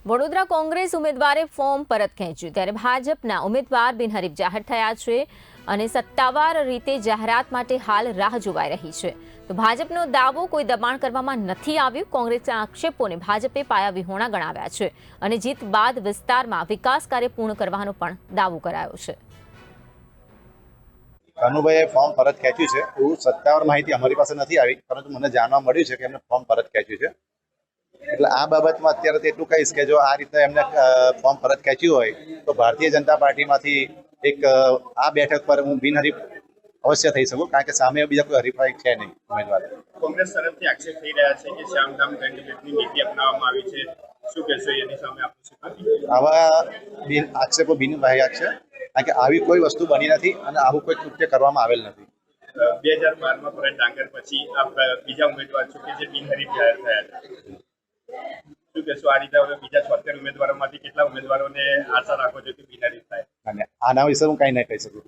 વડોદરા કોંગ્રેસ ઉમેદવારે ફોર્મ પરત ખેંચ્યું ત્યારે ભાજપના ઉમેદવાર બિનહરીફ જાહેર થયા છે અને સત્તાવાર રીતે જાહેરાત માટે હાલ રાહ જોવાઈ રહી છે। તો ભાજપનો દાવો કોઈ દબાણ કરવામાં નથી આવ્યું। કોંગ્રેસના આક્ષેપોને ભાજપે પાયાવિહોણા ગણાવ્યા છે અને જીત બાદ વિસ્તારમાં વિકાસ કાર્ય પૂર્ણ કરવાનો પણ દાવો કરાયો છે। કનુભાઈએ ફોર્મ પરત ખેંચ્યું છે એવું સત્તાવાર માહિતી અમારી પાસે નથી આવી, પરંતુ મને જાણવા મળ્યું છે કે એમને ફોર્મ પરત ખેંચ્યું છે। એટલે આ બાબતમાં અત્યારે તો એટલું કહીશ કે જો આ રીતે એમને ફોર્મ પરત ખેંચ્યું હોય તો ભારતીય જનતા પાર્ટીમાંથી એક આ બેઠક પર હું બિનહરીફ અવશ્ય થઈ શકું, કારણ કે સામે બીજા કોઈ હરીફાઈ છે નહીં ઉમેદવાર। કોંગ્રેસ તરફથી આક્ષેપ થઈ રહ્યા છે કે શ્યામધામ કેન્ડિડેટની નીતિ અપનાવવામાં આવી છે, શું કહેશો એની સામે આપનું શું પ્રતિક્રિયા? આવા આક્ષેપો બિનવાહિયાત છે, કારણ કે આવી કોઈ વસ્તુ બની નથી અને આવું કોઈ કૃત્ય કરવામાં આવેલ નથી। 2012માં ભરત ડાંગર પછી આપ બીજા ઉમેદવાર છો કે જે બિનહરીફ જાહેર થયા છે, શું કહેશો આ રીતે હવે બીજા 76 ઉમેદવારોમાંથી કેટલા ઉમેદવારોને આશા રાખો છો કે બિનહરીફ થાય? અને આના વિશે હું કંઈ નહીં કહી શકું।